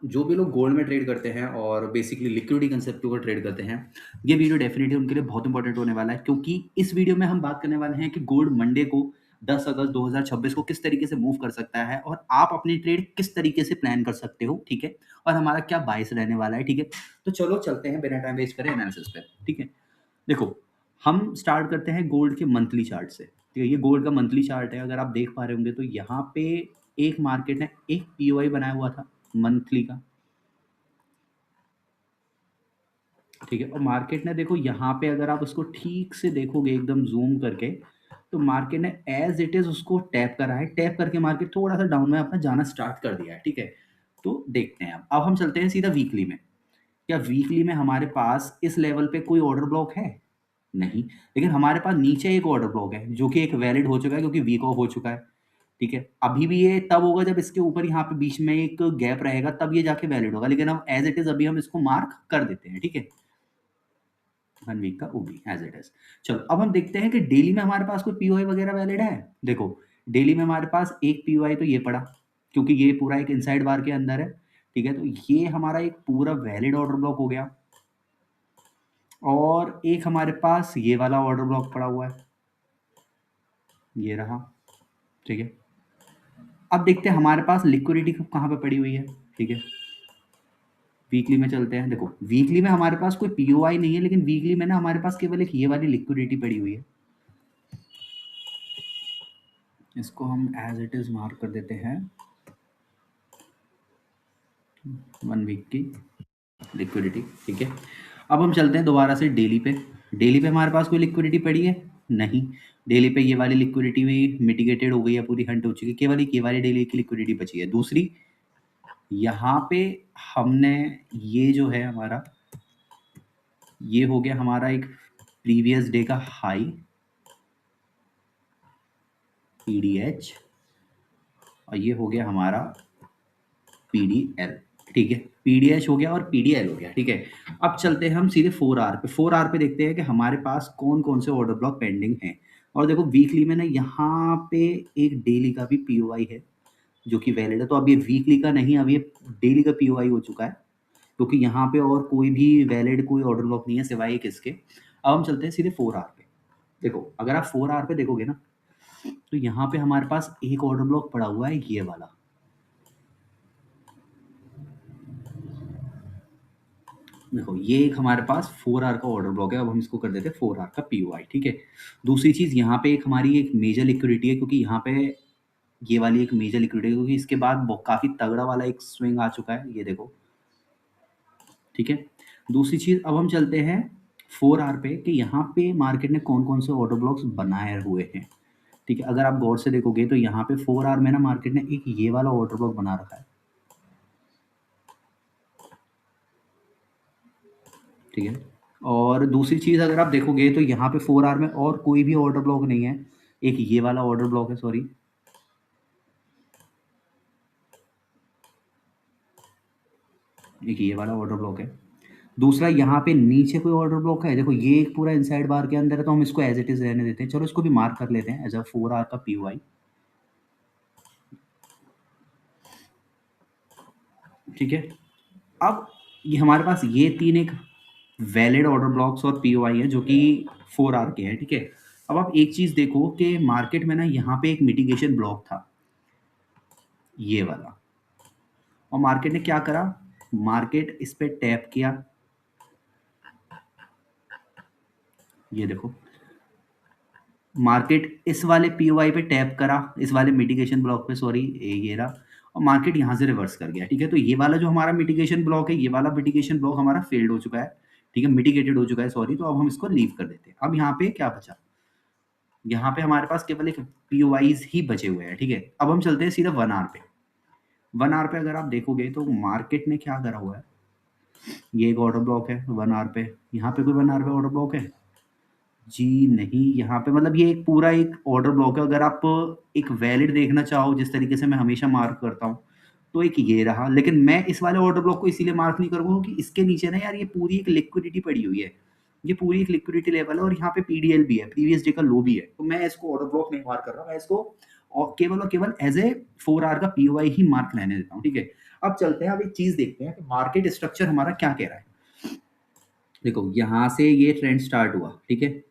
जो भी लोग गोल्ड में ट्रेड करते हैं और बेसिकली लिक्विडिटी कंसेप्ट के ऊपर ट्रेड करते हैं, ये वीडियो डेफिनेटली उनके लिए बहुत इंपॉर्टेंट होने वाला है, क्योंकि इस वीडियो में हम बात करने वाले हैं कि गोल्ड मंडे को 10 अगस्त 2026 को किस तरीके से मूव कर सकता है और आप अपनी ट्रेड किस तरीके से प्लान कर सकते हो, ठीक है? और हमारा क्या बायस रहने वाला है, ठीक है? तो चलो चलते हैं बिना टाइम वेस्ट करे एनालिसिस पे, ठीक है? देखो, हम स्टार्ट करते हैं गोल्ड के मंथली चार्ट से, ठीक है? ये गोल्ड का मंथली चार्ट है, अगर आप देख पा रहे होंगे तो यहाँ पे एक मार्केट ने एक पीओआई बनाया हुआ था मंथली का, ठीक है? और मार्केट ने देखो यहाँ पे अगर आप उसको ठीक से देखोगे एकदम ज़ूम करके, तो मार्केट ने एज़ इट इज़ उसको टैप करा है, टैप करके मार्केट थोड़ा-सा डाउन में अपना जाना स्टार्ट कर दिया है, ठीक है? तो देखते हैं अब हम चलते हैं सीधा वीकली में। क्या वीकली में हमारे पास इस लेवल पे कोई ऑर्डर ब्लॉक है? नहीं, लेकिन हमारे पास नीचे एक ऑर्डर ब्लॉक है, जो कि एक वैलिड हो चुका है क्योंकि वीक ऑफ हो चुका है, ठीक है? अभी भी ये तब होगा जब इसके ऊपर यहाँ पे बीच में एक गैप रहेगा, तब ये जाके वैलिड होगा, लेकिन हम एज़ इट इज़ अभी हम इसको मार्क कर देते हैं, ठीक है? 1 वीक का ओबी एज़ इट इज़। चलो, अब हम देखते हैं कि डेली में हमारे पास कोई पीओआई वगैरह वैलिड है? देखो, डेली में हमारे पास एक पीओआई तो ये पड़ा, क्योंकि ये पूरा एक इनसाइड बार के अंदर है, ठीक है? तो ये हमारा एक पूरा वैलिड ऑर्डर ब्लॉक हो गया और एक हमारे पास ये वाला ऑर्डर ब्लॉक पड़ा हुआ है, ये रहा, ठीक है? अब देखते हैं हमारे पास लिक्विडिटी कहाँ पे पड़ी हुई है, ठीक है? वीकली में चलते हैं। देखो, वीकली में हमारे पास कोई पीओआई नहीं है, लेकिन वीकली में ना हमारे पास केवल एक ये वाली लिक्विडिटी पड़ी हुई है। इसको हम एज इट इज मार्क कर देते हैं 1 वीक की लिक्विडिटी, ठीक है? अब हम चलते हैं दोबारा से डेली पे। डेली पे हमारे पास कोई लिक्विडिटी पड़ी है? नहीं। डेली पे ये वाली लिक्विडिटी भी मिटिगेटेड हो गई है, पूरी हंट हो चुकी है, केवल एक ये वाली डेली की लिक्विडिटी बची है। दूसरी, यहाँ पे हमने ये जो है हमारा, ये हो गया हमारा एक प्रीवियस डे का हाई पीडीएच, और ये हो गया हमारा पीडीएल, ठीक है? पीडीएच हो गया और पीडीएल हो गया, ठीक है? अब चलते हैं हम सीधे 4 आवर पे। 4 आवर पे देखते हैं कि हमारे पास कौन कौन से ऑर्डर ब्लॉक पेंडिंग हैं। और देखो, वीकली में ना यहाँ पे एक डेली का भी पीओआई है जो कि वैलिड है, तो अब ये वीकली का नहीं, अब ये डेली का पीओआई हो चुका है, क्योंकि यहाँ पे और कोई भी वैलिड कोई ऑर्डर ब्लॉक नहीं है सिवाय एक इसके। अब हम चलते हैं सीधे 4 आवर पे। देखो, अगर आप 4 आवर पे देखोगे ना, तो यहाँ पे हमारे पास एक ऑर्डर ब्लॉक पड़ा हुआ है, ये वाला। देखो, ये एक हमारे पास 4 आवर का ऑर्डर ब्लॉक है, अब हम इसको कर देते हैं 4 आवर का पीओआई, ठीक है? दूसरी चीज़, यहाँ पे एक हमारी एक मेजर लिक्विडिटी है, क्योंकि यहाँ पे ये वाली एक मेजर लिक्विडिटी है, क्योंकि इसके बाद काफ़ी तगड़ा वाला एक स्विंग आ चुका है, ये देखो, ठीक है? दूसरी चीज़, अब हम चलते हैं 4 आवर पे कि यहाँ पे मार्केट ने कौन कौन से ऑर्डर ब्लॉक्स बनाए हुए हैं, ठीक है? अगर आप गौर से देखोगे तो यहाँ पे 4 आवर में ना मार्केट ने एक ये वाला ऑर्डर ब्लॉक बना रखा है, ठीक है? और दूसरी चीज़, अगर आप देखोगे तो यहाँ पे 4 आवर में और कोई भी ऑर्डर ब्लॉक नहीं है, एक ये वाला ऑर्डर ब्लॉक है, सॉरी, एक ये वाला ऑर्डर ब्लॉक है। दूसरा, यहाँ पे नीचे कोई ऑर्डर ब्लॉक है, देखो ये एक पूरा इनसाइड बार के अंदर है, तो हम इसको एज इट इज रहने देते हैं। चलो, इसको भी मार्क कर लेते हैं एज अ 4 आवर का पीओआई, ठीक है? अब ये हमारे पास ये तीन एक वैलिड ऑर्डर ब्लॉक्स और पीओआई है जो कि 4 आवर के हैं, ठीक है? अब आप एक चीज़ देखो कि मार्केट में ना यहाँ पे एक मिटिगेशन ब्लॉक था, ये वाला, और मार्केट ने क्या करा, मार्केट इस पे टैप किया, ये देखो, मार्केट इस वाले पीओआई पे टैप करा, इस वाले मिटिगेशन ब्लॉक पे, सॉरी, ये रहा, और मार्केट यहाँ से रिवर्स कर गया, ठीक है? तो ये वाला जो हमारा मिटिगेशन ब्लॉक है, ये वाला मिटिगेशन ब्लॉक हमारा फेल्ड हो चुका है, ठीक है? मिटिगेटेड हो चुका है, सॉरी, तो अब हम इसको लीव कर देते हैं। अब यहाँ पे क्या बचा, यहाँ पे हमारे पास केवल एक पीओआईज ही बचे हुए हैं, ठीक है? अब हम चलते हैं सीधा 1 आवर पे। 1 आवर पे अगर आप देखोगे तो मार्केट ने क्या करा हुआ है, ये एक ऑर्डर ब्लॉक है 1 आवर पे, यहाँ पे कोई 1 आवर पे ऑर्डर ब्लॉक है जी नहीं, यहाँ पे मतलब ये एक पूरा एक ऑर्डर ब्लॉक है। अगर आप एक वैलिड देखना चाहो, जिस तरीके से मैं हमेशा मार्क करता हूँ, तो एक ये रहा, लेकिन मैं इस वाले ऑर्डर ब्लॉक को इसीलिए मार्क नहीं करूँगा क्योंकि इसके नीचे ना यार ये पूरी एक लिक्विडिटी पड़ी हुई है, ये पूरी एक लिक्विडिटी लेवल है, और यहाँ पे पीडीएल भी है, प्रीवियस डे का लो भी है, तो मैं इसको ऑर्डर ब्लॉक नहीं मार्क कर रहा, मैं इसको और केवल एज ए 4 आवर का पीओआई ही मार्क रहने देता हूँ, ठीक है। अब चलते हैं, अब एक चीज देखते हैं कि मार्केट स्ट्रक्चर हमारा क्या कह रहा है। देखो यहाँ से ये ट्रेंड स्टार्ट हुआ, ठीक है।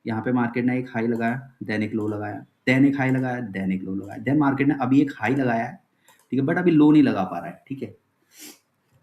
यहाँ पे मार्केट ने एक हाई लगाया, देन एक लो लगाया, देन एक हाई लगाया, देन एक लो लगाया, देन मार्केट ने अभी एक हाई लगाया है, ठीक है, बट अभी लो नहीं लगा पा रहा है, ठीक है।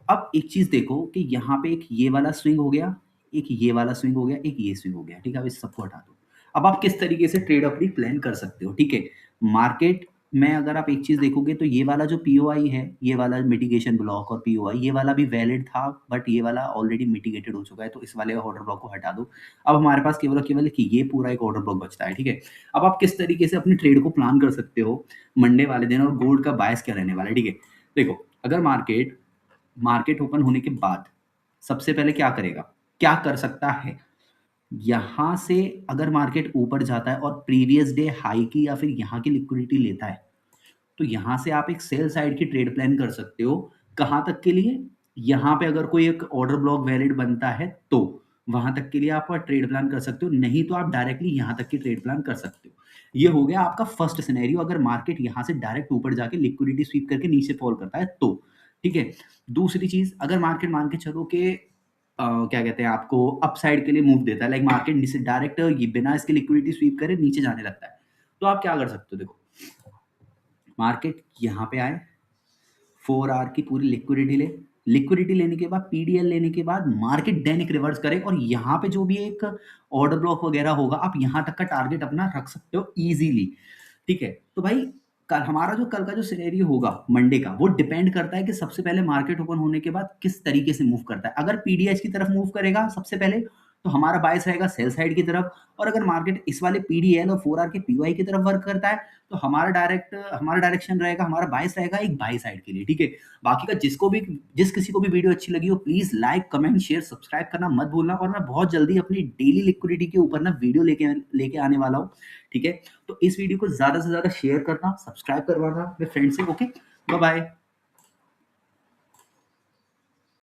अब एक चीज देखो कि यहाँ पे एक ये वाला स्विंग हो गया, एक ये वाला स्विंग हो गया, एक ये स्विंग हो गया, ठीक है। अब इस सबको हटा दो। अब आप किस तरीके से ट्रेड अपनी प्लान कर सकते हो, ठीक है। मार्केट में अगर आप एक चीज देखोगे तो ये वाला जो पीओआई है, ये वाला मिटिगेशन ब्लॉक और पीओआई, ये वाला भी वैलिड था, बट ये वाला ऑलरेडी मिटिगेटेड हो चुका है, तो इस वाले ऑर्डर ब्लॉक को हटा दो। अब हमारे पास केवल और केवल कि ये पूरा एक ऑर्डर ब्लॉक बचता है, ठीक है। अब आप किस तरीके से अपनी ट्रेड को प्लान कर सकते हो मंडे वाले दिन, और गोल्ड का बायस क्या रहने वाला है, ठीक है। देखो अगर मार्केट मार्केट ओपन होने के बाद सबसे पहले क्या करेगा, क्या कर सकता है, यहां से अगर मार्केट ऊपर जाता है और प्रीवियस डे हाई की या फिर यहां की लिक्विडिटी लेता है, तो यहां से आप एक सेल साइड की ट्रेड प्लान कर सकते हो। कहां तक के लिए, यहां पे अगर कोई एक ऑर्डर ब्लॉक वैलिड बनता है तो वहां तक के लिए आप ट्रेड प्लान कर सकते हो, नहीं तो आप डायरेक्टली यहां तक की ट्रेड प्लान कर सकते हो। ये हो गया आपका फर्स्ट सिनेरियो, अगर मार्केट यहां से डायरेक्ट ऊपर जाके लिक्विडिटी स्वीप करके नीचे फॉल करता है तो, ठीक है। दूसरी चीज, अगर मार्केट मान के चलो कि क्या कहते हैं, आपको अपसाइड के लिए मूव देता है, लाइक मार्केट नीचे डायरेक्ट ये बिना इसके लिक्विडिटी स्वीप करे नीचे जाने लगता है, तो आप क्या कर सकते हो। देखो मार्केट यहाँ पे आए, 4 आवर की पूरी लिक्विडिटी ले, लिक्विडिटी लेने के बाद पीडीएल लेने के बाद मार्केट देन एक रिवर्स करे, और यहाँ पे जो भी एक ऑर्डर ब्लॉक वगैरह होगा आप यहाँ तक का टारगेट अपना रख सकते हो इजीली, ठीक है। तो भाई कल का जो सिनेरियो होगा मंडे का, वो डिपेंड करता है कि सबसे पहले मार्केट ओपन होने के बाद किस तरीके से मूव करता है। अगर पीडीएच की तरफ मूव करेगा सबसे पहले, तो हमारा बायस रहेगा सेल साइड की तरफ, और अगर मार्केट इस वाले पीडीएल और 4 आवर के पीवाई की तरफ वर्क करता है, तो हमारा डायरेक्शन रहेगा, हमारा बायस रहेगा एक बाई साइड के लिए, ठीक है। बाकी का जिस किसी को भी वीडियो अच्छी लगी हो, please like comment share subscribe करना मत भूलना, और मैं बहुत जल्दी अपनी डेली लिक्विडिटी के ऊपर ना वीडियो लेके लेके आने वाला हूँ, ठीक है। तो इस वीडियो को ज्यादा से ज्यादा शेयर करना, सब्सक्राइब करवाना अपने फ्रेंड से, ओके। Bye bye.